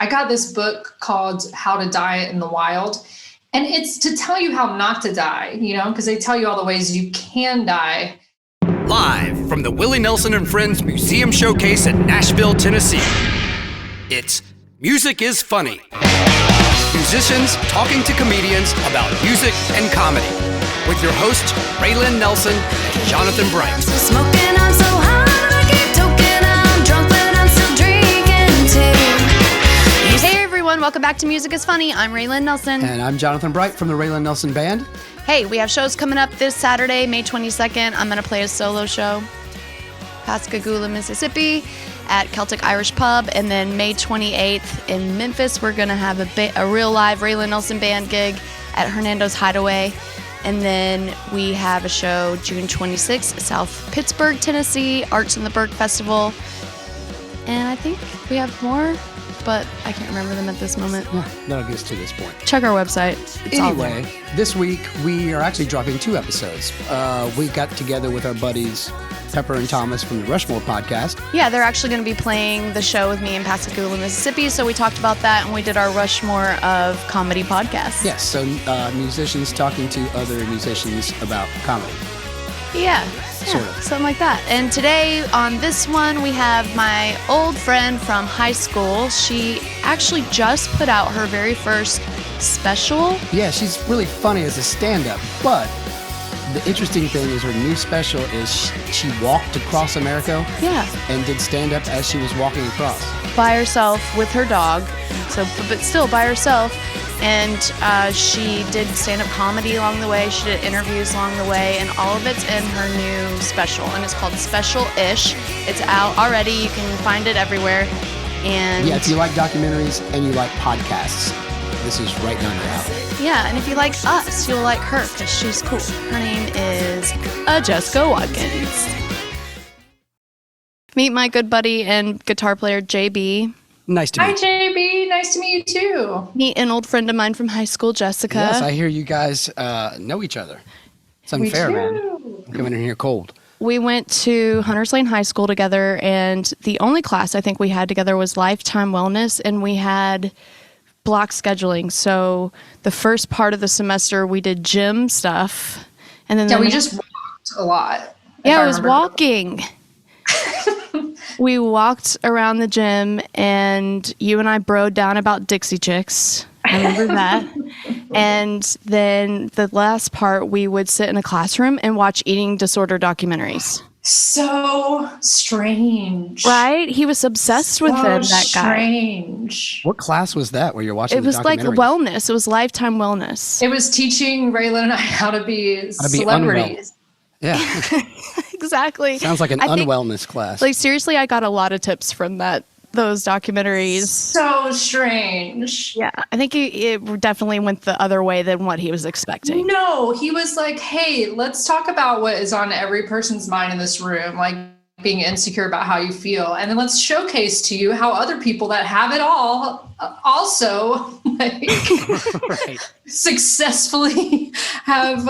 I got this book called How to Diet in the Wild. And it's to tell you how not to die, because they tell you all the ways you can die. Live from the Willie Nelson and Friends Museum Showcase in Nashville, Tennessee. It's Music is Funny. Musicians talking to comedians about music and comedy. With your hosts, Raylan Nelson and Jonathan Bright. Smoking, I'm so high, I keep toking, I'm drunk, but I'm still drinking too. Hey everyone, welcome back to Music is Funny. I'm Raylan Nelson. And I'm Jonathan Bright from the Raylan Nelson Band. Hey, we have shows coming up this Saturday, May 22nd. I'm going to play a solo show, Pascagoula, Mississippi, at Celtic Irish Pub. And then May 28th in Memphis, we're going to have a real live Raylan Nelson Band gig at Hernando's Hideaway. And then we have a show June 26th, South Pittsburgh, Tennessee, Arts in the Burke Festival. And I think we have more, but I can't remember them at this moment. Yeah, that'll get us to this point. Check our website. It's anyway, this week we are actually dropping 2 episodes. We got together with our buddies Pepper and Thomas from the Rushmore podcast. Yeah, they're actually going to be playing the show with me in Pascagoula, Mississippi. So we talked about that, and we did our Rushmore of comedy podcast. Yes, so musicians talking to other musicians about comedy. Yeah, sort of. Something like that. And today on this one, we have my old friend from high school. She actually just put out her very first special. Yeah, she's really funny as a stand-up, but the interesting thing is her new special is she walked across America. Yeah. And did stand-up as she was walking across. By herself with her dog, but still by herself. And she did stand-up comedy along the way. She did interviews along the way, and all of it's in her new special. And it's called Special-ish. It's out already. You can find it everywhere. And yeah, if you like documentaries and you like podcasts, this is right down your alley. Yeah, and if you like us, you'll like her because she's cool. Her name is Jessica Watkins. Meet my good buddy and guitar player, JB. Nice to meet you. Hi, JB. Nice to meet you, too. Meet an old friend of mine from high school, Jessica. Yes, I hear you guys know each other. It's unfair, man. I'm coming in here cold. We went to Hunters Lane High School together, and the only class I think we had together was Lifetime Wellness, and we had block scheduling. So the first part of the semester, we did gym stuff. And then we just walked a lot. Yeah, it was walking. We walked around the gym, and you and I broed down about Dixie Chicks. I remember that. And then the last part, we would sit in a classroom and watch eating disorder documentaries. So strange. Right? He was obsessed with them, that guy. Strange. What class was that where you're watching It was like wellness. It was Lifetime Wellness. It was teaching Raylan and I how to be celebrities. Yeah. Exactly. Sounds like an unwellness class. Like, seriously, I got a lot of tips from those documentaries. So strange. Yeah. I think it definitely went the other way than what he was expecting. No, he was like, hey, let's talk about what is on every person's mind in this room, like being insecure about how you feel. And then let's showcase to you how other people that have it all also successfully have,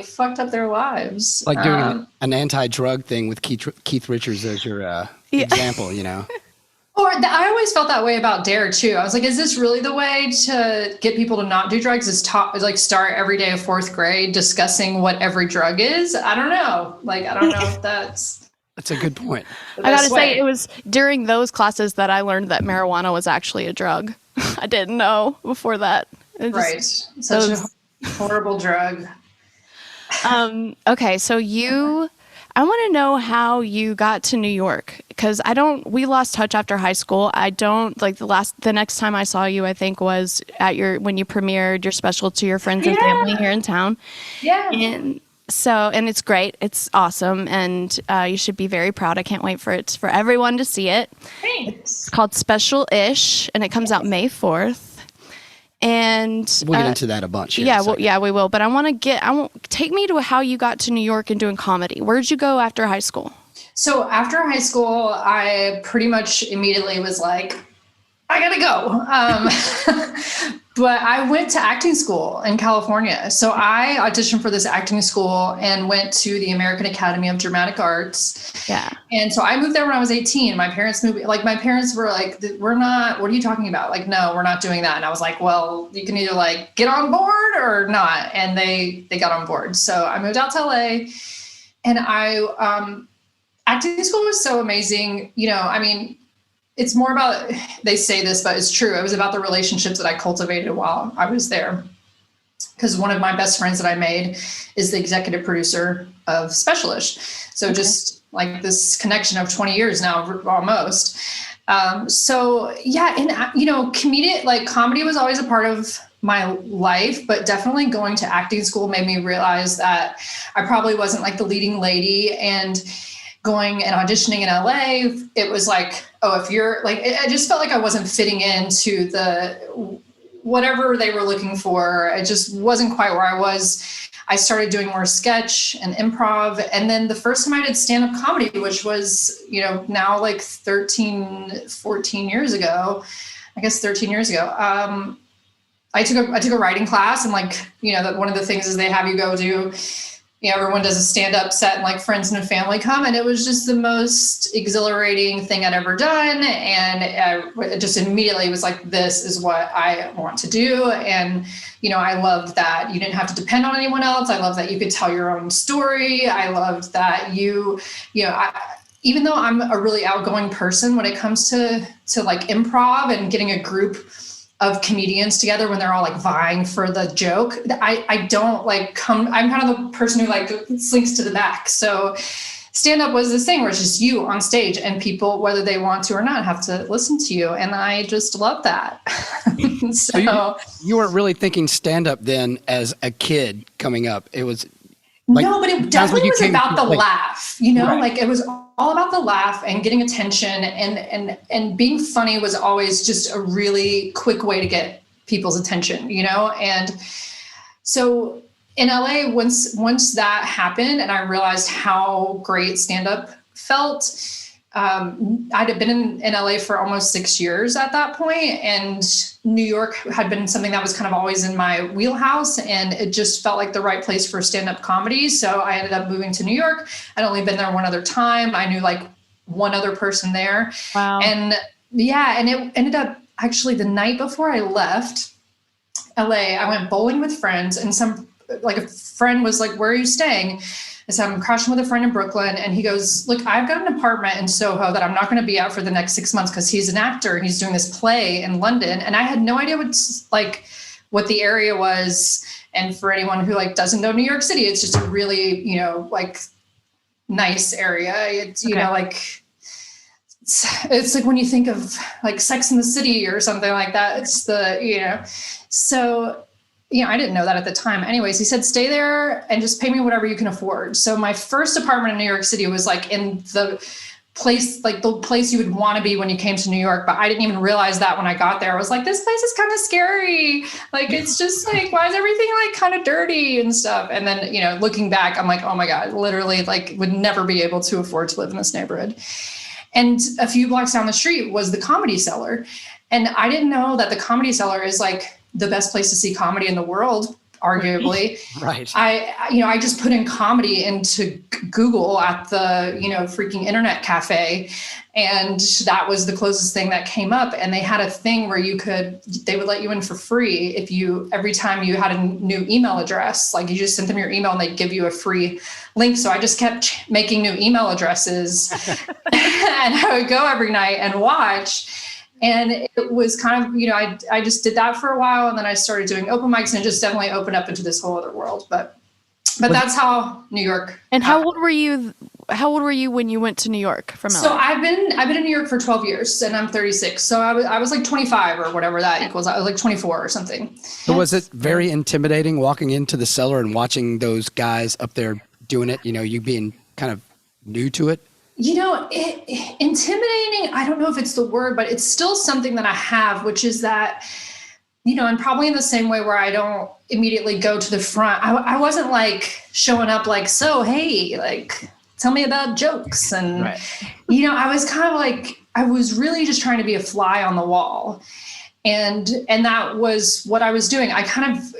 fucked up their lives. Like doing an anti-drug thing with Keith Richards as your example, Or I always felt that way about DARE too. I was like, is this really the way to get people to not do drugs? Is start every day of 4th grade discussing what every drug is? I don't know. I don't know if that's a good point. I gotta say, it was during those classes that I learned that marijuana was actually a drug. I didn't know before that. Right. Such a horrible drug. Okay, so I want to know how you got to New York, because we lost touch after high school. I don't, the next time I saw you, I think, was when you premiered your special to your friends and family here in town. Yeah. And it's great. It's awesome. And you should be very proud. I can't wait for everyone to see it. Thanks. It's called Special-ish, and it comes out May 4th. And we'll get into that a bunch. Yeah, we will. But take me to how you got to New York and doing comedy. Where did you go after high school? So after high school, I pretty much immediately was like, I gotta go. But I went to acting school in California. So I auditioned for this acting school and went to the American Academy of Dramatic Arts. Yeah. And so I moved there when I was 18. My parents moved, like my parents were like, we're not, what are you talking about? Like, no, we're not doing that. And I was like, well, you can either like get on board or not. And they got on board. So I moved out to LA and acting school was so amazing. You know, I mean, it's more about, they say this, but it's true. It was about the relationships that I cultivated while I was there. Because one of my best friends that I made is the executive producer of Specialish. So just like this connection of 20 years now, almost. So yeah, and you know, comedy was always a part of my life, but definitely going to acting school made me realize that I probably wasn't like the leading lady. And going and auditioning in LA, it was like, oh, if you're like, I just felt like I wasn't fitting into the whatever they were looking for. It just wasn't quite where I was. I started doing more sketch and improv. And then the first time I did stand-up comedy, which was, you know, now like 14 years ago, I guess 13 years ago, I took a writing class, and like, you know, one of the things is they have you go do, you know, everyone does a stand-up set and like friends and family come, and it was just the most exhilarating thing I'd ever done. And it just immediately was like, this is what I want to do. And, you know, I loved that you didn't have to depend on anyone else. I love that you could tell your own story. I loved that you know, even though I'm a really outgoing person, when it comes to like improv and getting a group of comedians together when they're all like vying for the joke, I don't like I'm kind of the person who like slinks to the back. So stand up was this thing where it's just you on stage, and people, whether they want to or not, have to listen to you. And I just love that. So you weren't really thinking stand up then as a kid coming up. It was like, no, but it definitely was about the laugh, you know, like it was all about the laugh and getting attention, and being funny was always just a really quick way to get people's attention, you know? And so in LA, once that happened and I realized how great stand-up felt, I'd been in LA for almost 6 years at that point, and New York had been something that was kind of always in my wheelhouse, and it just felt like the right place for stand-up comedy. So I ended up moving to New York. I'd only been there one other time. I knew like one other person there. Wow. And yeah, and it ended up actually the night before I left LA, I went bowling with friends, and a friend was like, where are you staying? I said, I'm crashing with a friend in Brooklyn. And he goes, look, I've got an apartment in Soho that I'm not going to be at for the next 6 months, because he's an actor and he's doing this play in London. And I had no idea what the area was. And for anyone who like doesn't know New York City, it's just a really, you know, like nice area. It's, you know, like it's like when you think of like Sex and the City or something like that, it's the, you know, so I didn't know that at the time. Anyways, he said, stay there and just pay me whatever you can afford. So my first apartment in New York City was like in the place you would want to be when you came to New York. But I didn't even realize that when I got there. I was like, this place is kind of scary. Like, it's just like, why is everything like kind of dirty and stuff? And then, you know, looking back, I'm like, oh my God, literally like would never be able to afford to live in this neighborhood. And a few blocks down the street was the Comedy Cellar. And I didn't know that the Comedy Cellar is like the best place to see comedy in the world, arguably. Right. I just put in comedy into Google at the, you know, freaking internet cafe. And that was the closest thing that came up. And they had a thing where they would let you in for free every time you had a new email address, like you just sent them your email and they'd give you a free link. So I just kept making new email addresses and I would go every night and watch. And it was kind of, you know, I just did that for a while, and then I started doing open mics, and it just definitely opened up into this whole other world. But that's how New York. And how old were you? How old were you when you went to New York from LA? So I've been in New York for 12 years, and I'm 36. So I was like 25 or whatever that equals. I was like 24 or something. So was it very intimidating walking into the cellar and watching those guys up there doing it? You know, you being kind of new to it. You know, intimidating, I don't know if it's the word, but it's still something that I have, which is that, you know, and probably in the same way where I don't immediately go to the front. I wasn't like showing up like, so, hey, like, tell me about jokes. And, you know, I was kind of like, I was really just trying to be a fly on the wall. And that was what I was doing. I kind of,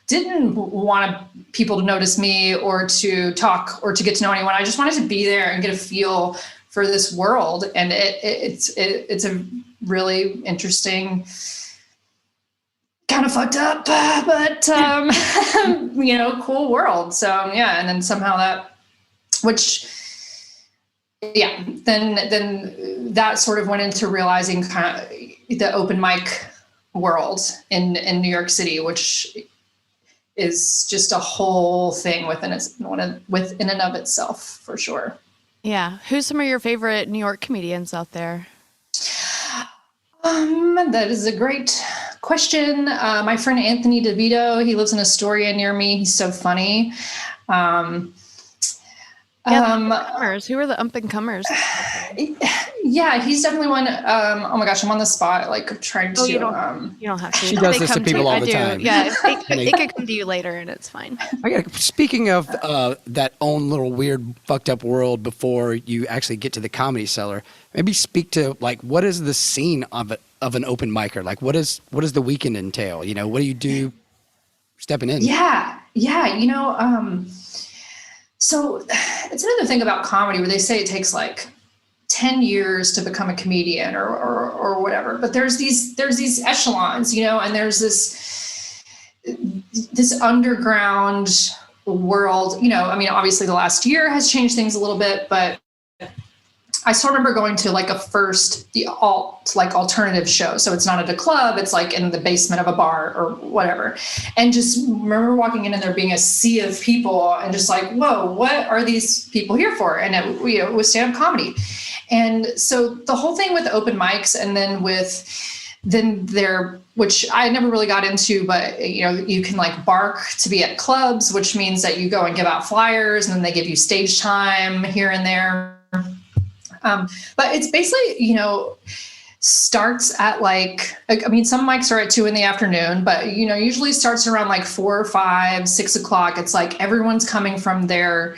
didn't want people to notice me or to talk or to get to know anyone. I just wanted to be there and get a feel for this world. And it's a really interesting, kind of fucked up, but cool world. So yeah, and then somehow then that sort of went into realizing kind of the open mic world in New York City, which is just a whole thing within and of itself, for sure. Yeah. Who's some of your favorite New York comedians out there? That is a great question. My friend Anthony DeVito, he lives in Astoria near me. He's so funny. The up-and-comers. Who are the up-and-comers? Yeah, he's definitely one. Oh my gosh, I'm on the spot. Like trying to. You don't have to. She does this to people all the time. Yeah, it could come to you later, and it's fine. Speaking of that own little weird, fucked up world before you actually get to the Comedy Cellar, maybe speak to like what is the scene of an open micer? Like what does the weekend entail? What do you do stepping in? Yeah. So it's another thing about comedy where they say it takes like 10 years to become a comedian or whatever, but there's these echelons, and there's this underground world, obviously the last year has changed things a little bit, but I still remember going to like the alternative show. So it's not at a club, it's like in the basement of a bar or whatever. And just remember walking in and there being a sea of people and just like, whoa, what are these people here for? And it was stand-up comedy. And so the whole thing with open mics and then which I never really got into, but you can like bark to be at clubs, which means that you go and give out flyers and then they give you stage time here and there. But it's basically, starts at some mics are at 2 p.m, but, usually starts around like 4 or 5, 6 o'clock. It's like everyone's coming from their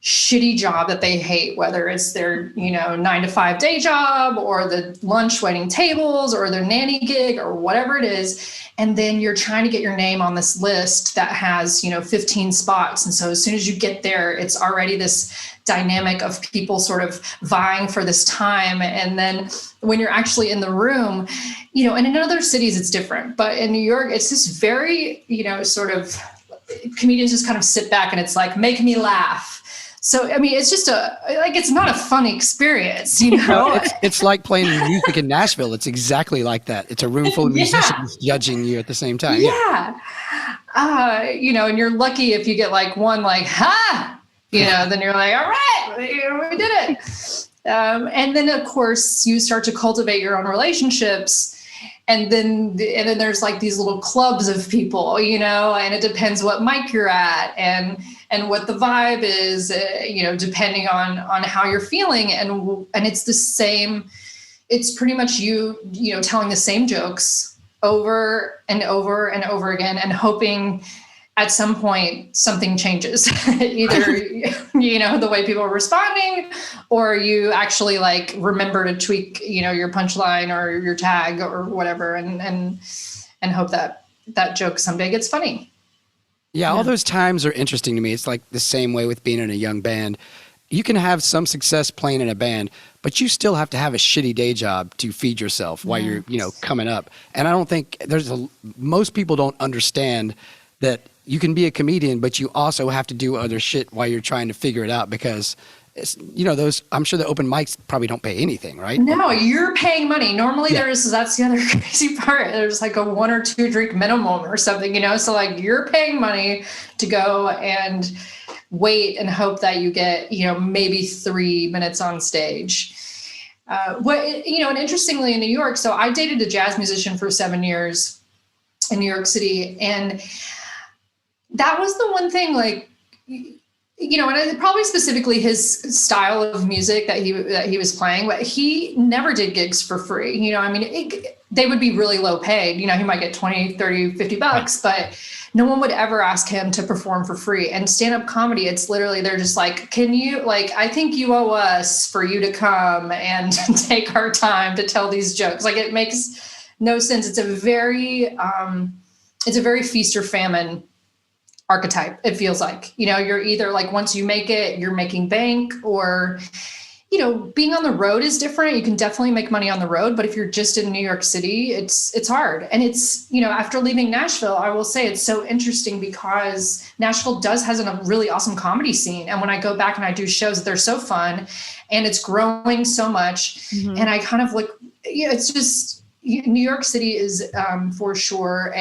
shitty job that they hate, whether it's their, 9 to 5 day job or the lunch waiting tables or their nanny gig or whatever it is. And then you're trying to get your name on this list that has, 15 spots. And so as soon as you get there, it's already this dynamic of people sort of vying for this time. And then when you're actually in the room, and in other cities, it's different. But in New York, it's this very, sort of comedians just kind of sit back and it's like, make me laugh. So, it's just it's not a fun experience, It's like playing music in Nashville. It's exactly like that. It's a room full of musicians judging you at the same time. Yeah. And you're lucky if you get like one, like, ha, then you're like, all right, we did it. And then of course you start to cultivate your own relationships. And then there's like these little clubs of people, and it depends what mic you're at and what the vibe is, depending on how you're feeling. And it's the same, it's pretty much you telling the same jokes over and over and over again and hoping at some point something changes, either, the way people are responding or you actually like remember to tweak, your punchline or your tag or whatever. And hope that joke someday gets funny. Yeah, all those times are interesting to me. It's like the same way with being in a young band. You can have some success playing in a band, but you still have to have a shitty day job to feed yourself while you're, coming up. And I don't think most people don't understand that you can be a comedian, but you also have to do other shit while you're trying to figure it out because I'm sure the open mics probably don't pay anything, right? No, you're paying money. Normally that's the other crazy part. There's like a 1 or 2 drink minimum or something, so like you're paying money to go and wait and hope that you get, maybe 3 minutes on stage. And interestingly in New York, so I dated a jazz musician for 7 years in New York City. And that was the one thing, like, and probably specifically his style of music that he was playing, but he never did gigs for free. They would be really low paid. He might get 20, 30, $50, but no one would ever ask him to perform for free. And stand-up comedy, it's literally, they're just like, can you, like, I think you owe us for you to come and take our time to tell these jokes. Like, it makes no sense. It's a very feast or famine archetype. It feels like, you're either like, once you make it, you're making bank, or, being on the road is different. You can definitely make money on the road, but if you're just in New York City, it's hard. And it's, after leaving Nashville, I will say it's so interesting because Nashville has a really awesome comedy scene. And when I go back and I do shows, they're so fun and it's growing so much. Mm-hmm. And I kind of look, it's just, New York City is for sure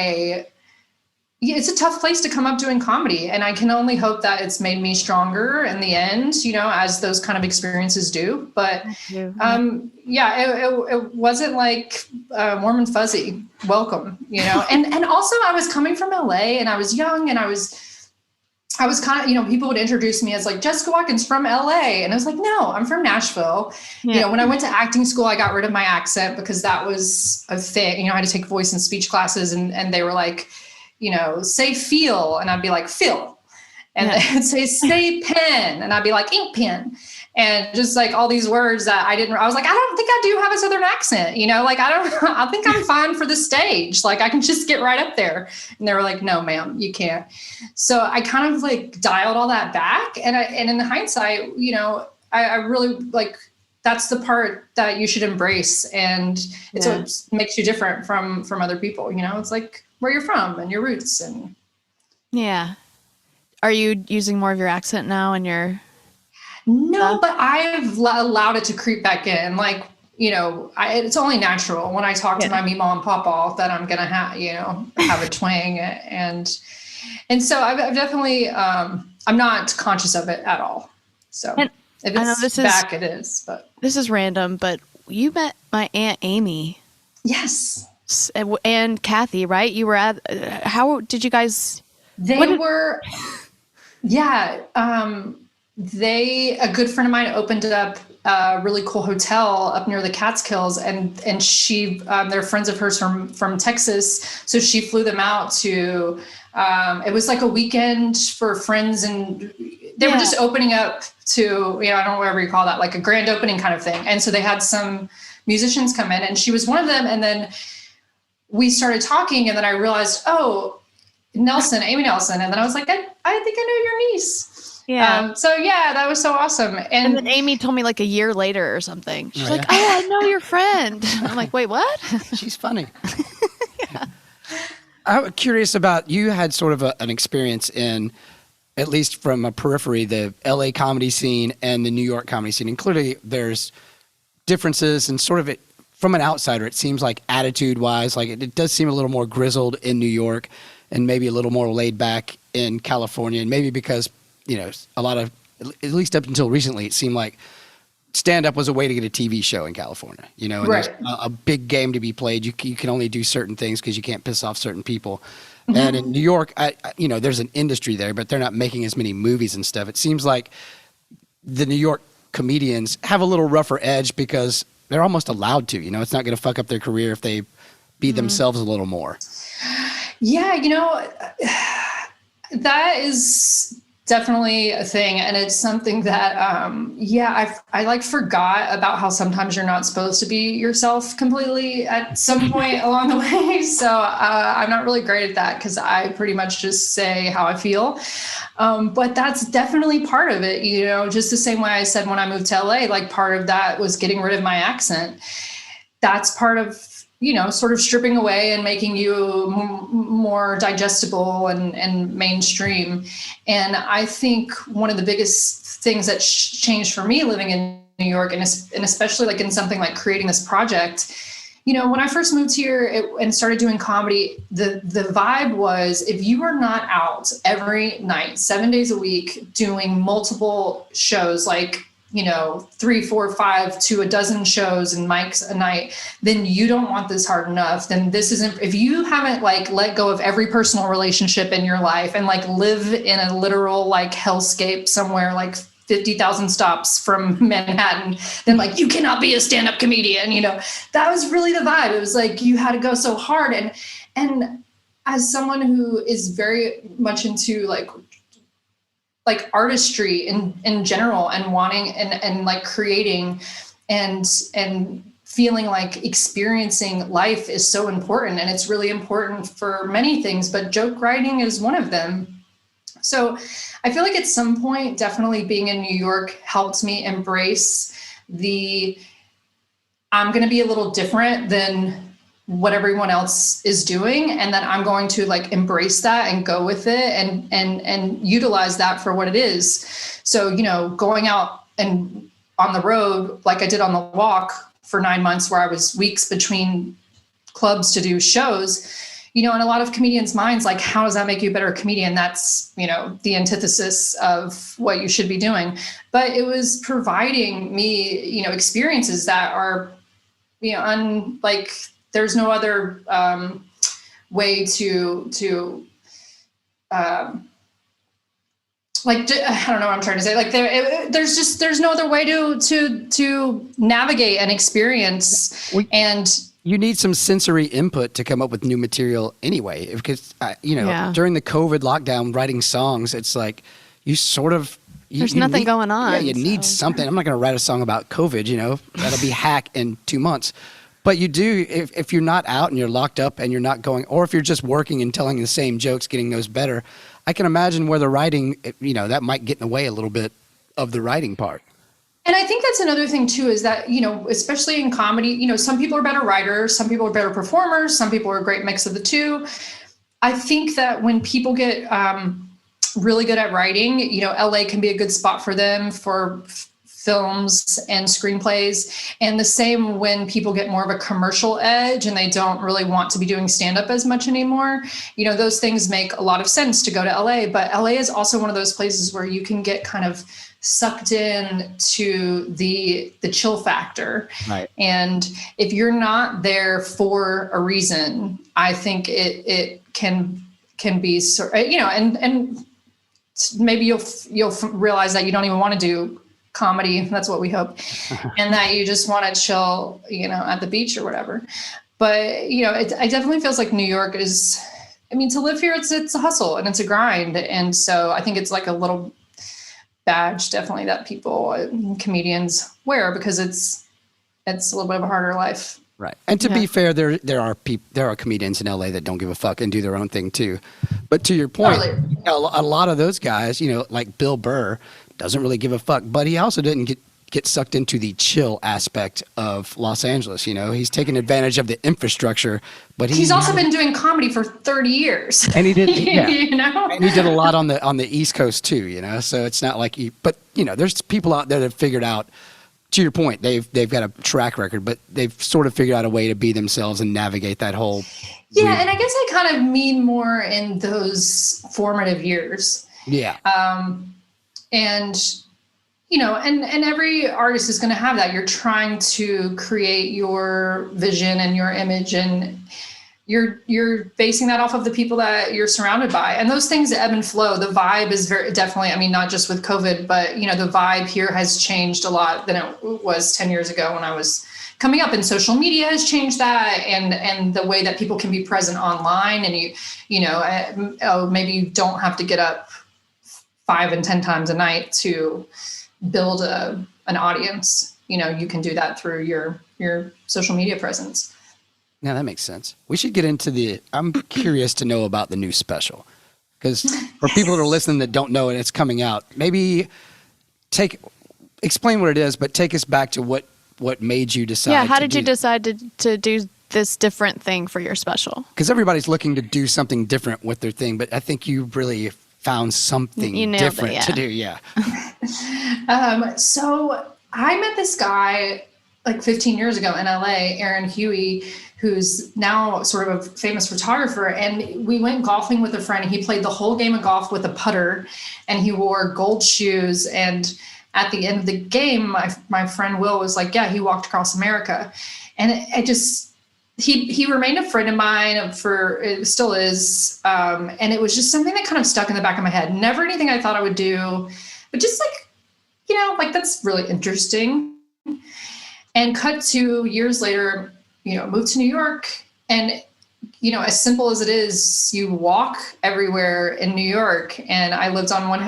it's a tough place to come up doing comedy. And I can only hope that it's made me stronger in the end, as those kind of experiences do. But it wasn't like warm and fuzzy welcome, and also I was coming from LA and I was young and I was kind of, people would introduce me as like Jessica Watkins from LA. And I was like, no, I'm from Nashville. Yeah. When I went to acting school, I got rid of my accent because that was a thing. I had to take voice and speech classes and they were like, say feel. And I'd be like, feel. And they'd say pen. And I'd be like, ink pen. And just like all these words that I was like, I don't think I do have a Southern accent, I think I'm fine for the stage. Like I can just get right up there. And they were like, no, ma'am, you can't. So I kind of like dialed all that back. And in hindsight, I really like, that's the part that you should embrace. And it's what makes you different from other people. It's like where you're from and your roots. And yeah. Are you using more of your accent now in your... No, but I've allowed it to creep back in. Like, it's only natural when I talk to my Meemaw and Pawpaw that I'm going to have a twang. And so I've definitely, I'm not conscious of it at all. So if it's back, it is. But this is random, but you met my Aunt Amy. Yes. And Kathy, right? You were at, how did you guys? A good friend of mine opened up a really cool hotel up near the Catskills, and she, they're friends of hers from Texas. So she flew them out to, it was like a weekend for friends, and they were just opening up to, I don't know, whatever you call that, like a grand opening kind of thing. And so they had some musicians come in and she was one of them. And then we started talking and then I realized, Amy Nelson. And then I was like, I think I know your niece. Yeah. That was so awesome. And then Amy told me like a year later or something. She's like, I know your friend. I'm like, wait, what? She's funny. I'm curious about, you had sort of an experience in, at least from a periphery, the LA comedy scene and the New York comedy scene. And clearly there's differences and sort of it, from an outsider, it seems like attitude-wise, like it does seem a little more grizzled in New York and maybe a little more laid back in California. And maybe because, a lot of, at least up until recently, it seemed like stand-up was a way to get a TV show in California, and there's a big game to be played. You can only do certain things because you can't piss off certain people. Mm-hmm. And in New York, there's an industry there, but they're not making as many movies and stuff. It seems like the New York comedians have a little rougher edge because they're almost allowed to, it's not going to fuck up their career if they be themselves a little more. Yeah. That is definitely a thing. And it's something that, I like forgot about how sometimes you're not supposed to be yourself completely at some point along the way. So I'm not really great at that because I pretty much just say how I feel. But that's definitely part of it, just the same way I said when I moved to LA, like part of that was getting rid of my accent. That's part of, sort of stripping away and making you more digestible and mainstream. And I think one of the biggest things that changed for me living in New York, and especially like in something like creating this project, when I first moved here and started doing comedy, the vibe was if you were not out every night, 7 days a week, doing multiple shows, like 3, 4, 5 to a dozen shows and mics a night, then you don't want this hard enough. Then this isn't, if you haven't like let go of every personal relationship in your life and like live in a literal like hellscape somewhere like 50,000 stops from Manhattan, then like you cannot be a stand-up comedian. That was really the vibe. It was like you had to go so hard. And as someone who is very much into like artistry in general and wanting and like creating and feeling like experiencing life is so important, and it's really important for many things, but joke writing is one of them. So I feel like at some point, definitely being in New York helped me embrace I'm going to be a little different than what everyone else is doing. And then I'm going to like embrace that and go with it and utilize that for what it is. So, you know, going out and on the road, like I did on the walk for 9 months, where I was weeks between clubs to do shows, you know, in a lot of comedians' minds, like, how does that make you a better comedian? That's, you know, the antithesis of what you should be doing. But it was providing me, you know, experiences that are, you know, like there's no other way to like, I don't know what I'm trying to say. Like there's no other way to navigate and experience. You need some sensory input to come up with new material anyway, because you know, during the COVID lockdown, writing songs, it's like you sort of there's nothing going on. Yeah, you need something. I'm not going to write a song about COVID. You know, that'll be hack in 2 months. But you do, if you're not out and you're locked up and you're not going, or if you're just working and telling the same jokes, getting those better, I can imagine where the writing, you know, that might get in the way a little bit of the writing part. And I think that's another thing too, is that, you know, especially in comedy, you know, some people are better writers, some people are better performers, some people are a great mix of the two. I think that when people get really good at writing, you know, LA can be a good spot for them for films and screenplays. And the same when people get more of a commercial edge and they don't really want to be doing stand-up as much anymore. You know, those things make a lot of sense to go to LA, but LA is also one of those places where you can get kind of sucked in to the chill factor. Right. And if you're not there for a reason, I think it can be, you know, and maybe you'll realize that you don't even want to do comedy. That's what we hope. And that you just want to chill, you know, at the beach or whatever. But, you know, it definitely feels like New York is, I mean, to live here, it's a hustle and it's a grind. And so I think it's like a little badge, definitely, that people, comedians wear, because it's a little bit of a harder life. Right. And to be fair, there are comedians in LA that don't give a fuck and do their own thing too. But to your point, a lot of those guys, you know, like Bill Burr, doesn't really give a fuck, but he also didn't get sucked into the chill aspect of Los Angeles. You know, he's taken advantage of the infrastructure, but he's also been doing comedy for 30 years. And he did, you know, and he did a lot on the East Coast too. You know, so it's not like but you know, there's people out there that have figured out. To your point, they've got a track record, but they've sort of figured out a way to be themselves and navigate that whole. Yeah, and I guess I kind of mean more in those formative years. Yeah. And, you know, and every artist is going to have that. You're trying to create your vision and your image, and you're basing that off of the people that you're surrounded by. And those things ebb and flow. The vibe is very definitely, I mean, not just with COVID, but, you know, the vibe here has changed a lot than it was 10 years ago when I was coming up, and social media has changed that, and the way that people can be present online. And you know, maybe you don't have to get up 5 and 10 times a night to build an audience. You know, you can do that through your social media presence. Yeah, that makes sense. We should get into I'm curious to know about the new special, because for people that are listening that don't know it, it's coming out. Maybe explain what it is, but take us back to what made you decide. Yeah, how did you decide to do this different thing for your special? Because everybody's looking to do something different with their thing, but I think you really found something different to do. Yeah. So I met this guy like 15 years ago in LA, Aaron Huey, who's now sort of a famous photographer. And we went golfing with a friend. He played the whole game of golf with a putter, and he wore gold shoes. And at the end of the game, my friend Will was like, yeah, he walked across America. And he remained a friend of mine it still is. And it was just something that kind of stuck in the back of my head. Never anything I thought I would do, but just like, you know, like, that's really interesting. And cut to years later, you know, moved to New York. And as simple as it is, you walk everywhere in New York, and I lived on one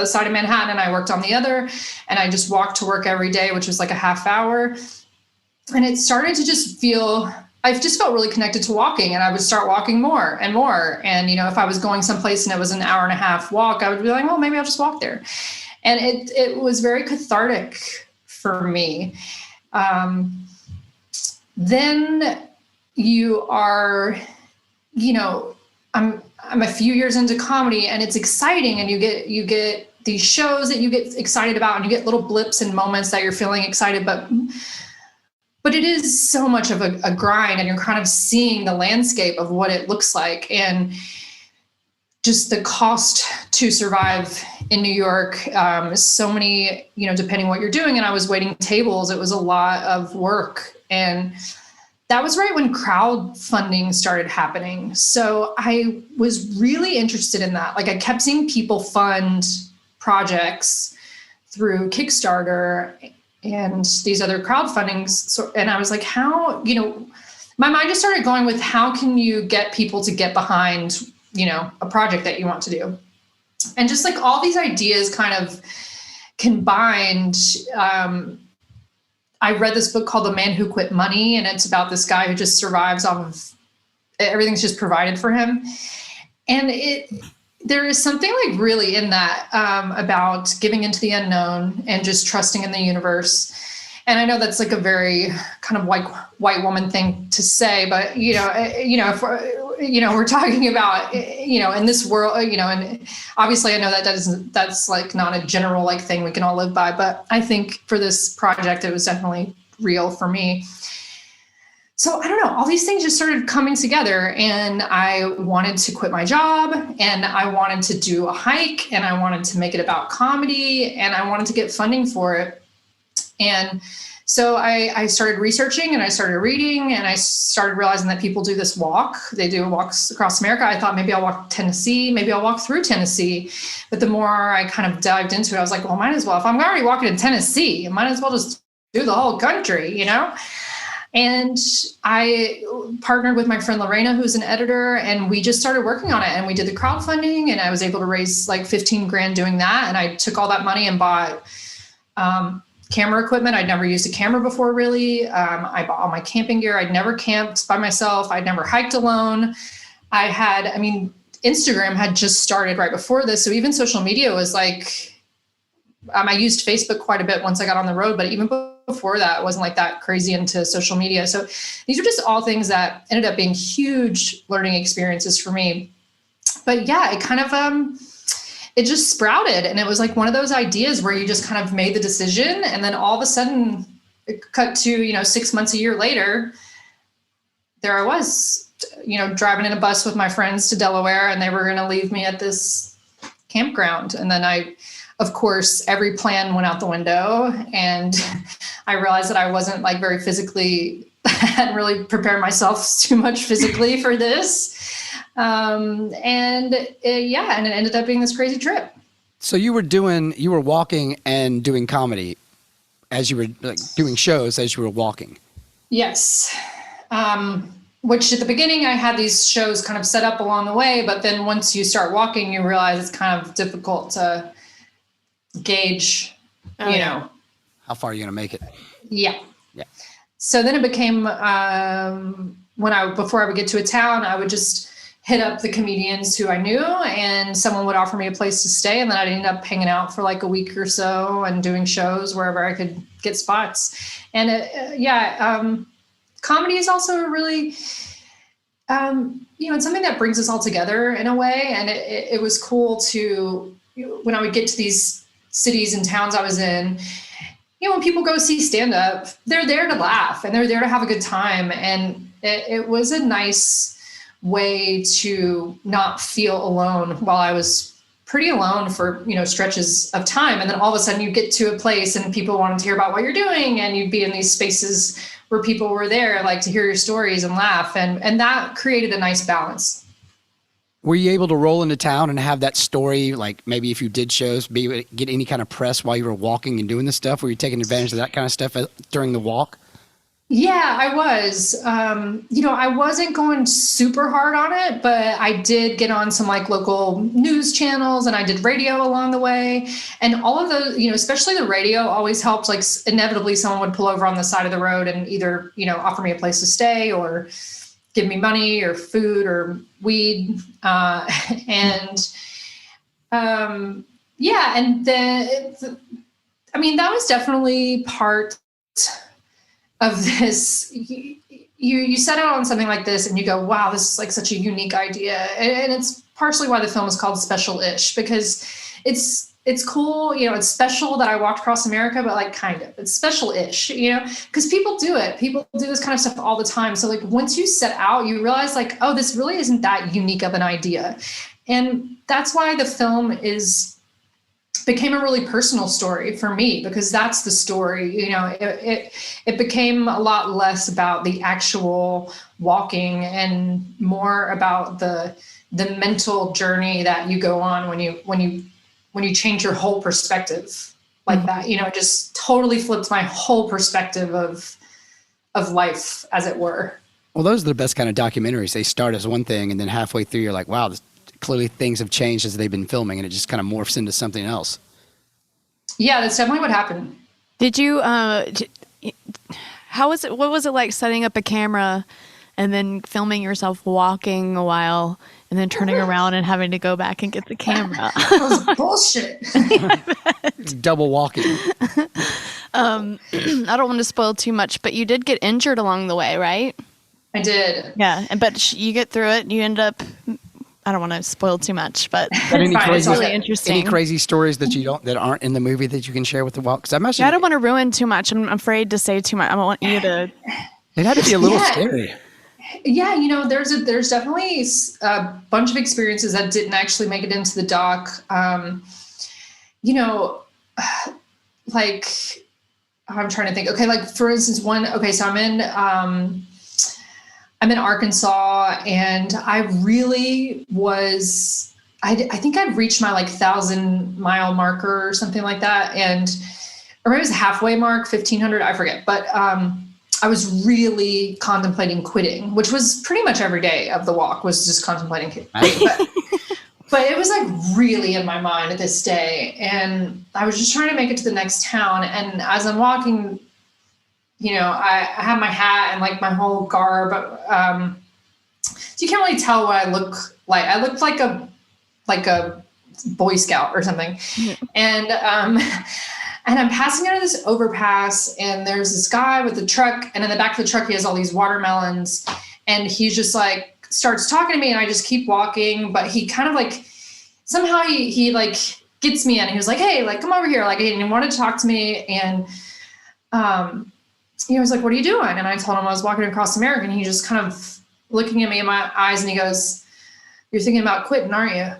side of Manhattan and I worked on the other, and I just walked to work every day, which was like a half hour. And it started to just I just felt really connected to walking, and I would start walking more and more. And, if I was going someplace and it was an hour and a half walk, I would be like, well, maybe I'll just walk there. And it was very cathartic for me. Then you are, I'm a few years into comedy, and it's exciting, and you get these shows that you get excited about, and you get little blips and moments that you're feeling excited, but it is so much of a grind, and you're kind of seeing the landscape of what it looks like, and just the cost to survive in New York. So many, depending what you're doing. And I was waiting tables. It was a lot of work. And that was right when crowdfunding started happening. So I was really interested in that. Like, I kept seeing people fund projects through Kickstarter and these other crowdfundings. So, and I was like, how, my mind just started going with, how can you get people to get behind, a project that you want to do? And just like all these ideas kind of combined. I read this book called The Man Who Quit Money, and it's about this guy who just survives off of everything's just provided for him. And there is something like really in that about giving into the unknown and just trusting in the universe. And I know that's like a very kind of white woman thing to say, but if we're talking about in this world, and obviously I know that's like not a general like thing we can all live by, but I think for this project it was definitely real for me. So I don't know, all these things just started coming together, and I wanted to quit my job, and I wanted to do a hike, and I wanted to make it about comedy, and I wanted to get funding for it. And so I started researching, and I started reading, and I started realizing that people do this walk. They do walks across America. I thought maybe I'll walk Tennessee, maybe I'll walk through Tennessee. But the more I kind of dived into it, I was like, well, might as well. If I'm already walking in Tennessee, I might as well just do the whole country, And I partnered with my friend Lorena, who's an editor, and we just started working on it. And we did the crowdfunding, and I was able to raise like 15 grand doing that. And I took all that money and bought camera equipment. I'd never used a camera before, really. I bought all my camping gear. I'd never camped by myself. I'd never hiked alone. Instagram had just started right before this. So even social media was like, I used Facebook quite a bit once I got on the road, but even before that, I wasn't like that crazy into social media. So these are just all things that ended up being huge learning experiences for me. But yeah, it kind of, it just sprouted. And it was like one of those ideas where you just kind of made the decision. And then all of a sudden it cut to, 6 months, a year later, there I was, driving in a bus with my friends to Delaware, and they were going to leave me at this campground. And then of course, every plan went out the window, and I realized that I wasn't like very physically, I hadn't really prepared myself too much physically for this. And it ended up being this crazy trip. So you were walking and doing comedy as you were like doing shows as you were walking. Yes. Which at the beginning I had these shows kind of set up along the way, but then once you start walking, you realize it's kind of difficult to gauge, how far are you going to make it? Yeah. Yeah. So then it became, before I would get to a town, I would just hit up the comedians who I knew, and someone would offer me a place to stay. And then I'd end up hanging out for like a week or so and doing shows wherever I could get spots. And comedy is also a really, it's something that brings us all together in a way. And it was cool to, when I would get to these cities and towns I was in, when people go see stand-up, they're there to laugh and they're there to have a good time. And it was a nice way to not feel alone while I was pretty alone for, stretches of time. And then all of a sudden you get to a place and people wanted to hear about what you're doing, and you'd be in these spaces where people were there like to hear your stories and laugh. And that created a nice balance. Were you able to roll into town and have that story, like maybe if you did shows, be able to get any kind of press while you were walking and doing this stuff? Were you taking advantage of that kind of stuff during the walk? Yeah, I was. I wasn't going super hard on it, but I did get on some like local news channels and I did radio along the way. And all of those, especially the radio always helped. Like inevitably someone would pull over on the side of the road and either, offer me a place to stay or give me money or food or weed. And yeah, and then, that was definitely part of this. You set out on something like this and you go, wow, this is like such a unique idea. And it's partially why the film is called Special-ish, because it's cool, it's special that I walked across America, but like kind of, it's special-ish, because people do it. People do this kind of stuff all the time. So like once you set out, you realize like, oh, this really isn't that unique of an idea. And that's why the film became a really personal story for me, because that's the story. It became a lot less about the actual walking and more about the mental journey that you go on when you change your whole perspective like that. It just totally flipped my whole perspective of life, as it were. Well, those are the best kind of documentaries. They start as one thing and then halfway through you're like, wow, clearly things have changed as they've been filming, and it just kind of morphs into something else. Yeah, that's definitely what happened. Did you, what was it like setting up a camera and then filming yourself walking a while and then turning around and having to go back and get the camera? That was bullshit. It's double walking. I don't want to spoil too much, but you did get injured along the way, right? I did. Yeah, but you get through it. You end up, I don't want to spoil too much, but it's really interesting. Any crazy stories that aren't in the movie that you can share with the walk? Because I imagine I don't want to ruin too much. I'm afraid to say too much. I want you to. It had to be a little scary. Yeah, there's definitely a bunch of experiences that didn't actually make it into the doc. Like I'm trying to think. Okay, like for instance, so I'm in Arkansas, and I really was, I think I'd reached my 1,000-mile marker or something like that. Or maybe it was a halfway mark, 1,500, I forget. But I was really contemplating quitting, which was pretty much every day of the walk was just contemplating quitting. But it was really in my mind at this day. And I was just trying to make it to the next town. And as I'm walking, I have my hat and my whole garb. So you can't really tell what I look like. I looked like a Boy Scout or something. Mm-hmm. And I'm passing under this overpass, and there's this guy with a truck, and in the back of the truck, he has all these watermelons, and he's just starts talking to me, and I just keep walking, but he kind of somehow he gets me in. He was like, hey, come over here. And he wanted to talk to me. And, he was like, what are you doing? And I told him I was walking across America, and he just kind of looking at me in my eyes, and he goes, you're thinking about quitting, aren't you?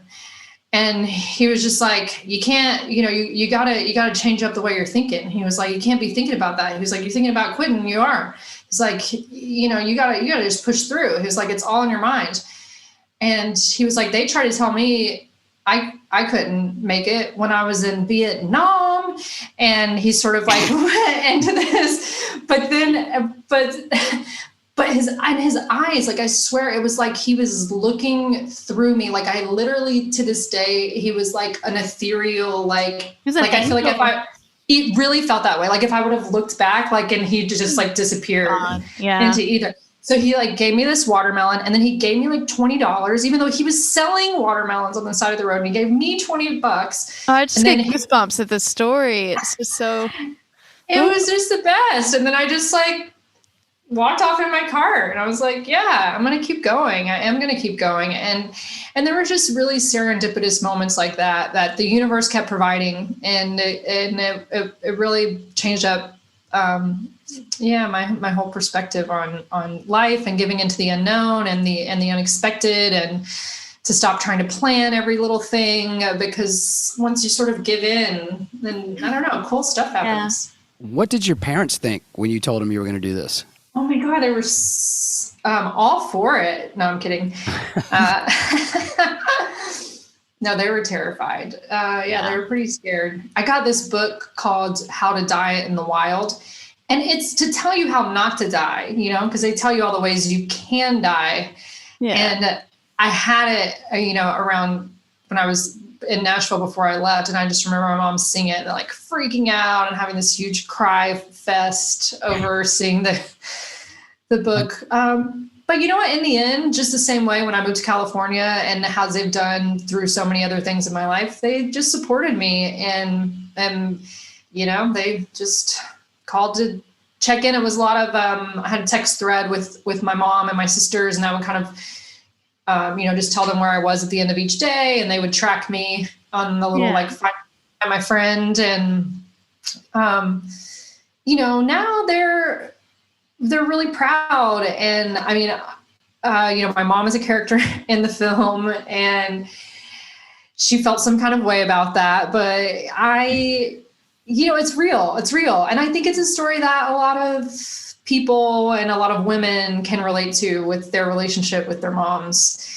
And he was just like, you can't, you gotta change up the way you're thinking. He was like, you can't be thinking about that. He was like, you're thinking about quitting. You are. He's like, you gotta just push through. He was like, it's all in your mind. And he was like, they tried to tell me I couldn't make it when I was in Vietnam. And he sort of went into this, but his eyes, I swear it was like he was looking through me. I literally, to this day, he was like an ethereal, I feel like it really felt that way. If I would have looked back, and he just disappeared into either. So he gave me this watermelon, and then he gave me $20, even though he was selling watermelons on the side of the road, and he gave me $20. I just get goosebumps at this story. It's just so. It was just the best. And then I just walked off in my car, and I was like, yeah, I'm going to keep going. I am going to keep going. And there were just really serendipitous moments like that the universe kept providing. And it really changed up, my whole perspective on life and giving into the unknown and the unexpected, and to stop trying to plan every little thing, because once you sort of give in, then I don't know, cool stuff happens. Yeah. What did your parents think when you told them you were going to do this? Oh my God, they were all for it. No, I'm kidding. No, they were terrified. They were pretty scared. I got this book called How to Diet in the Wild. and it's to tell you how not to die, because they tell you all the ways you can die. Yeah. And I had it, around when I was in Nashville before I left. And I just remember my mom singing it and like freaking out and having this huge cry fest over seeing the book. But you know what, in the end, just the same way when I moved to California and as they've done through so many other things in my life, they just supported me and they just called to check in. It was a lot of, I had a text thread with my mom and my sisters, and I would kind of, just tell them where I was at the end of each day, and they would track me on the little find my friend. And, now they're really proud. And I mean, my mom is a character in the film, and she felt some kind of way about that, but it's real. It's real. And I think it's a story that a lot of people and a lot of women can relate to with their relationship with their moms.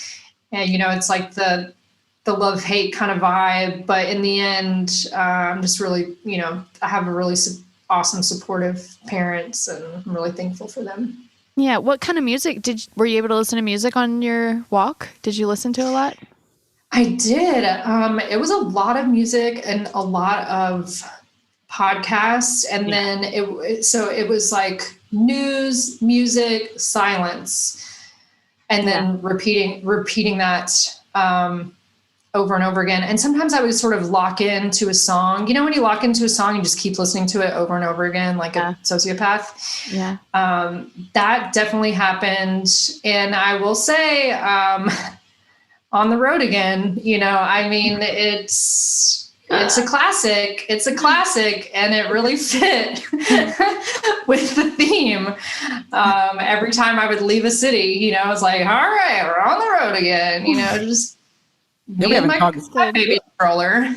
And, it's like the love-hate kind of vibe, but in the end, I'm just really, I have a really awesome, supportive parents, and I'm really thankful for them. Yeah. What kind of music were you able to listen to music on your walk? Did you listen to a lot? I did. It was a lot of music and a lot of podcasts. And then it was like news, music, silence, and then repeating that, over and over again. And sometimes I would sort of lock into a song. When you lock into a song, you just keep listening to it over and over again, like a sociopath. Yeah. That definitely happened. And I will say, On the Road Again, it's a classic. It's a classic, and it really fit with the theme. Every time I would leave a city, I was like, all right, we're on the road again, just we haven't talked baby stroller.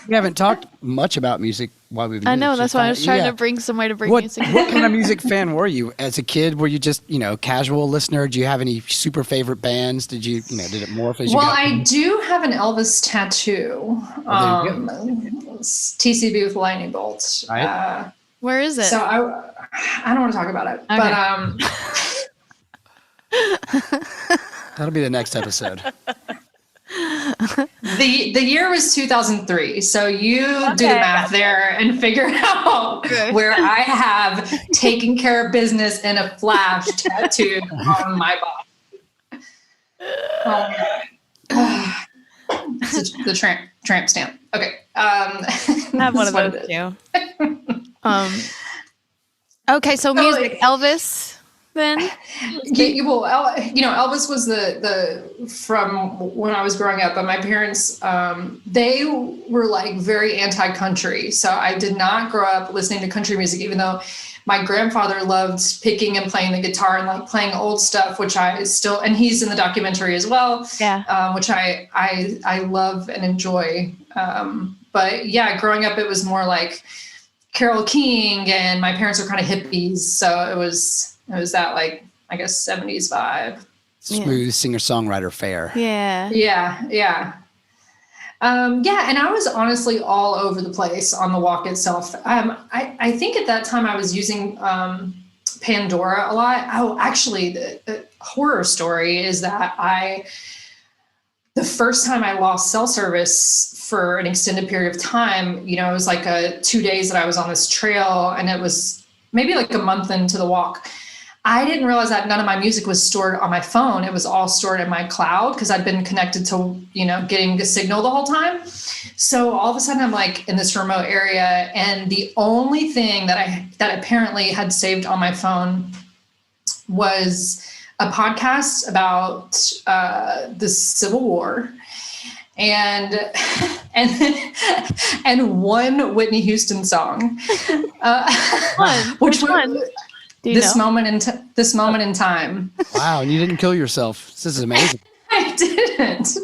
We haven't talked much about music while we've been I know, that's why I was trying to bring some way to bring music. What kind of music fan were you as a kid? Were you just, casual listener? Do you have any super favorite bands? Did you, did it morph as you got? I do have an Elvis tattoo. TCB with lightning bolts. Right. Where is it? So I don't want to talk about it, okay. But that'll be the next episode. The year was 2003, so you do the math there and figure out where I have taken care of business in a flash tattoo on my body. This is the tramp stamp. Okay. I have one of those too. Okay, so music, Elvis. Then, Elvis was the from when I was growing up, but my parents, they were like very anti-country. So I did not grow up listening to country music, even though my grandfather loved picking and playing the guitar and like playing old stuff, which I still, and he's in the documentary as well. Yeah. Which I love and enjoy. But yeah, growing up, it was more like Carole King, and my parents are kind of hippies. So it was that, like, I guess, 70s vibe. Smooth singer-songwriter fare. Yeah. Yeah. And I was honestly all over the place on the walk itself. I think at that time I was using Pandora a lot. Oh, actually, the horror story is that the first time I lost cell service for an extended period of time, it was like 2 days that I was on this trail, and it was maybe like a month into the walk. I didn't realize that none of my music was stored on my phone. It was all stored in my cloud because I'd been connected to, getting a signal the whole time. So all of a sudden I'm like in this remote area, and the only thing that apparently had saved on my phone was a podcast about the Civil War and one Whitney Houston song. Which one? This moment in time. Wow, and you didn't kill yourself. This is amazing. I didn't.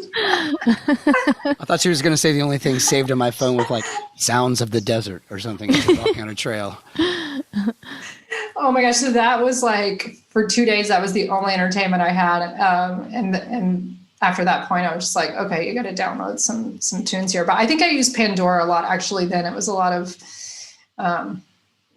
I thought she was going to say the only thing saved on my phone was like sounds of the desert or something as you're walking on a trail. Oh my gosh! So that was like for 2 days. That was the only entertainment I had, and after that point, I was just like, okay, you got to download some tunes here. But I think I used Pandora a lot. Actually, then it was a lot of.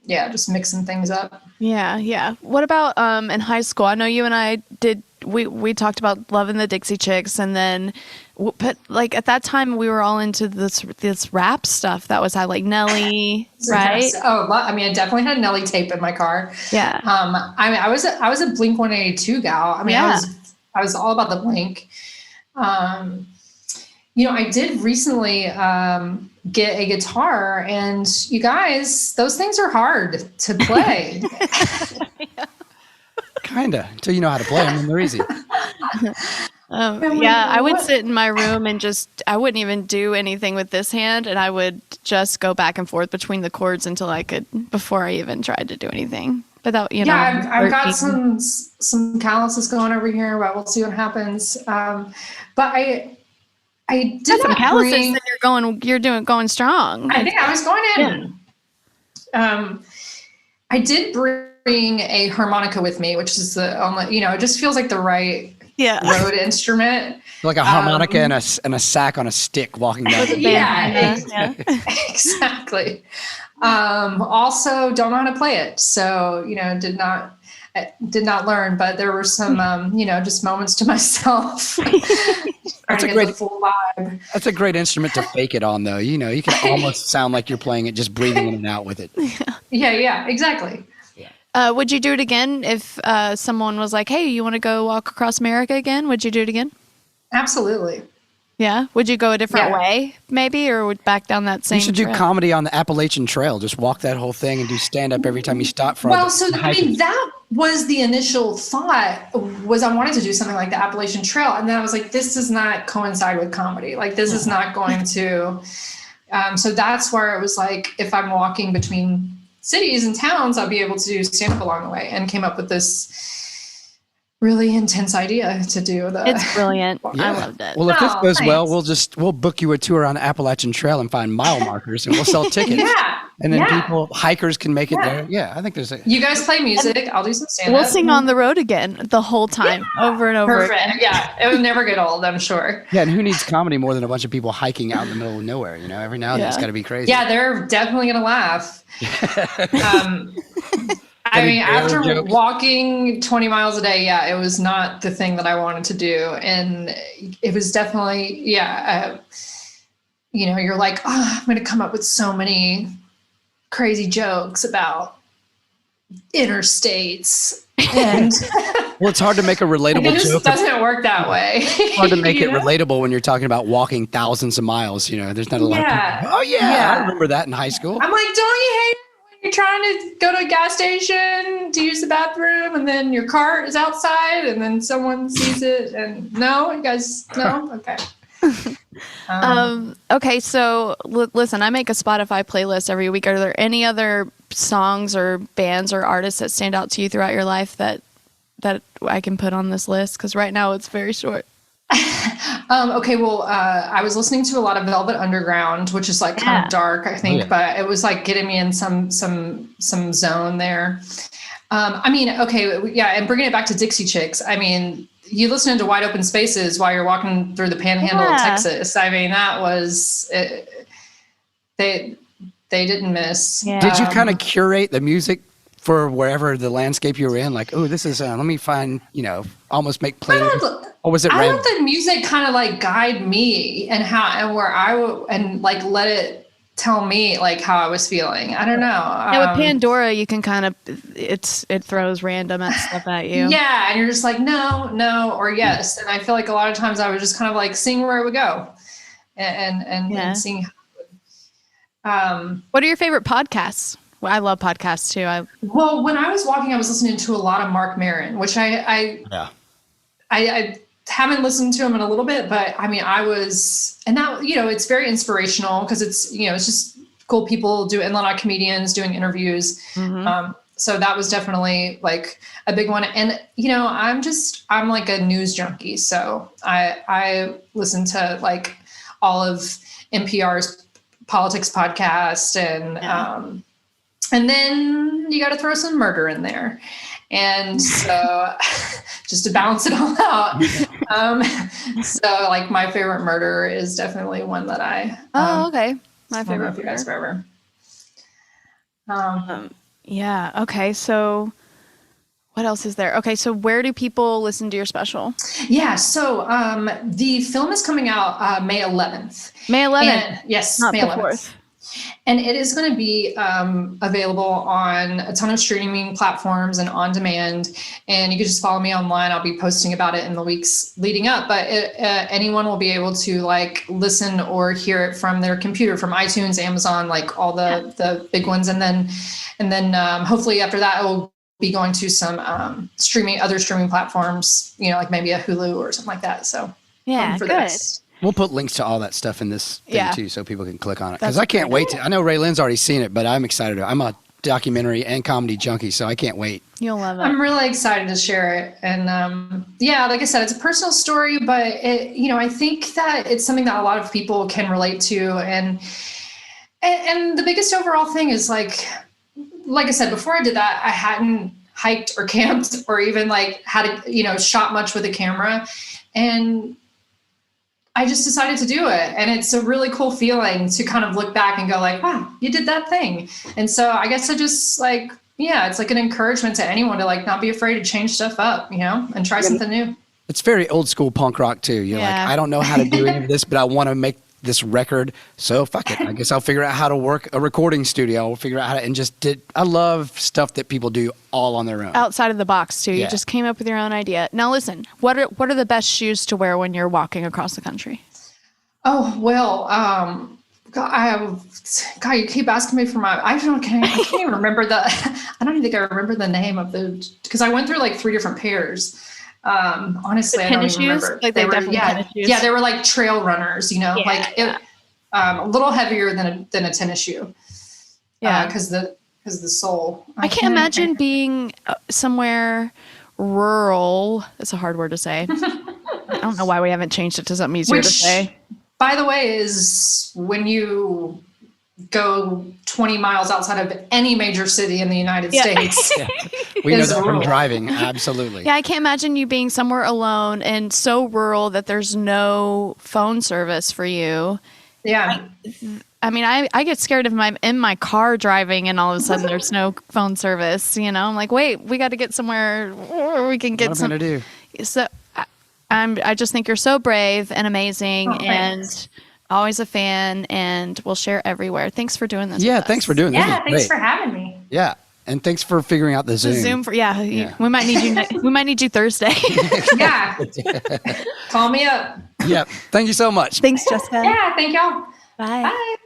just mixing things up. Yeah. What about in high school? I know you and I did. We talked about loving the Dixie Chicks, and then, but like at that time we were all into this rap stuff that was like Nelly, right? Oh, I mean, I definitely had Nelly tape in my car. Yeah. I mean, I was a Blink 182 gal. I mean, I was all about the Blink. I did recently get a guitar, and you guys, those things are hard to play. Kinda, until you know how to play them, and they're easy. I would sit in my room and I wouldn't even do anything with this hand, and I would just go back and forth between the chords before I even tried to do anything. But that, I've got some calluses going over here, but we'll see what happens. But I did some calluses, and you're going strong. I think I was going in. Yeah. I did bring a harmonica with me, which is the only, it just feels like the right road instrument. Like a harmonica and a sack on a stick walking down the exactly. Also don't know how to play it. So, did not learn, but there were some, just moments to myself. That's a great full vibe. That's a great instrument to fake it on, though. You can almost sound like you're playing it, just breathing in and out with it. Yeah, exactly. Would you do it again if someone was like, "Hey, you want to go walk across America again?" Would you do it again? Absolutely. Yeah. Would you go a different way, maybe, or would back down that same? You should do comedy on the Appalachian Trail. Just walk that whole thing and do stand up every time you stop for. That was the initial thought. Was I wanted to do something like the Appalachian Trail, and then I was like, this does not coincide with comedy. Like this is not going to. So that's where it was like, if I'm walking between cities and towns, I'll be able to do stand up along the way, and came up with this really intense idea to do the. It's brilliant. I loved it. Well, if this goes well, we'll book you a tour on the Appalachian Trail and find mile markers, and we'll sell tickets. And then hikers can make it there. Yeah, I think there's you guys play music. I'll do some stand up. We'll sing on the road again the whole time, over and over again. Yeah, it would never get old, I'm sure. Yeah, and who needs comedy more than a bunch of people hiking out in the middle of nowhere? Every now and then it's got to be crazy. Yeah, they're definitely going to laugh. I mean, after walking 20 miles a day, it was not the thing that I wanted to do. And it was definitely, you're like, I'm going to come up with so many crazy jokes about interstates. And well, it's hard to make a relatable it just joke. Doesn't work that way. It's hard to make it relatable when you're talking about walking thousands of miles. There's not a lot of people. Oh, I remember that in high school. I'm like, don't you hate it? You're trying to go to a gas station to use the bathroom, and then your cart is outside, and then someone sees it, and no, okay. Okay, so listen, I make a Spotify playlist every week. Are there any other songs or bands or artists that stand out to you throughout your life that I can put on this list? Because right now it's very short. Okay, well, I was listening to a lot of Velvet Underground, which is like kind of dark, I think, but it was like getting me in some zone there. I mean, and bringing it back to Dixie Chicks, I mean, you listening to Wide Open Spaces while you're walking through the panhandle of Texas. I mean, that was it. They didn't miss. Yeah. Did you kind of curate the music for wherever the landscape you were in? Like, oh, this is, let me find, almost make playlists. Or was it I random? let the music kind of like guide me and like let it tell me like how I was feeling. I don't know. With Pandora, you can kind of, it throws random stuff at you. Yeah. And you're just like, no, or yes. And I feel like a lot of times I would just kind of like sing where it would go and sing. What are your favorite podcasts? Well, I love podcasts too. Well, when I was walking, I was listening to a lot of Mark Maron, which I haven't listened to him in a little bit, but I mean, and that, it's very inspirational because it's, it's just cool people and a lot of comedians doing interviews. Mm-hmm. So that was definitely like a big one. And, I'm like a news junkie. So I listen to like all of NPR's politics podcast and then you got to throw some murder in there. And so just to balance it all out. So like my favorite murder is definitely one that okay. My favorite murder. Yeah. Okay. So what else is there? Okay. So where do people listen to your special? Yeah. So the film is coming out May 11th. May 11th. And, yes, Not May the 11th. 4th. And it is going to be available on a ton of streaming platforms and on demand. And you can just follow me online. I'll be posting about it in the weeks leading up. But anyone will be able to like listen or hear it from their computer, from iTunes, Amazon, like all the big ones. And then hopefully after that, it will be going to some other streaming platforms. Like maybe a Hulu or something like that. So Yeah. for the Good. rest. We'll put links to all that stuff in this thing Yeah. too, so people can click on it. That's Because I can't wait to. I know Ray Lynn's already seen it, but I'm excited. I'm a documentary and comedy junkie, so I can't wait. You'll love it. I'm really excited to share it. And like I said, it's a personal story, but I think that it's something that a lot of people can relate to. And the biggest overall thing is like I said, before I did that, I hadn't hiked or camped or even like had shot much with a camera. And I just decided to do it. And it's a really cool feeling to kind of look back and go like, wow, you did that thing. And so I guess I just like, it's like an encouragement to anyone to like not be afraid to change stuff up, and try something new. It's very old school punk rock too. You're like, I don't know how to do any of this, but I want to make this record. So fuck it. I guess I'll figure out how to work a recording studio. I'll figure out how to, I love stuff that people do all on their own. Outside of the box too. You Yeah. just came up with your own idea. Now listen, what are the best shoes to wear when you're walking across the country? Oh, well, God, you keep asking me for I can't even remember I don't even think I remember the name of because I went through like 3 different pairs. Honestly, I don't tennis even shoes? remember. Like they're definitely tennis shoes? Yeah, they were like trail runners, a little heavier than a tennis shoe. Yeah. Because the sole. I can't imagine being somewhere rural. That's a hard word to say. I don't know why we haven't changed it to something easier to say. By the way, is when you go 20 miles outside of any major city in the United States. We know is that from rural. driving. Absolutely. Yeah, I can't imagine you being somewhere alone and so rural that there's no phone service for you. Yeah. I mean, I get scared if I'm in my car driving and all of a sudden there's no phone service. I'm like, wait, we got to get somewhere where we can get What am I gonna do? So I just think you're so brave and amazing thanks. and always a fan, and we'll share everywhere. Thanks for doing this. Yeah, with us. thanks for doing this. Yeah, This is thanks great. for having me. Yeah, and thanks for figuring out the Zoom. Zoom for we might need you. We might need you Thursday. Yeah. Call me up. Yep. Thank you so much. Thanks, Jessica. Yeah, thank y'all. Bye.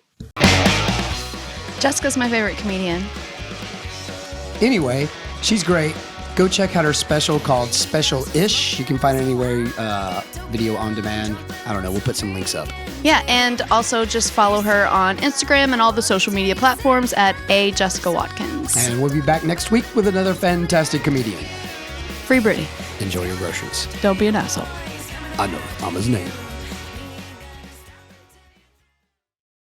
Jessica's my favorite comedian. Anyway, she's great. Go check out her special called Special-ish. You can find it anywhere, video on demand. I don't know. We'll put some links up. Yeah, and also just follow her on Instagram and all the social media platforms at @JessicaWatkins. And we'll be back next week with another fantastic comedian. Free Britty. Enjoy your groceries. Don't be an asshole. I know Mama's name.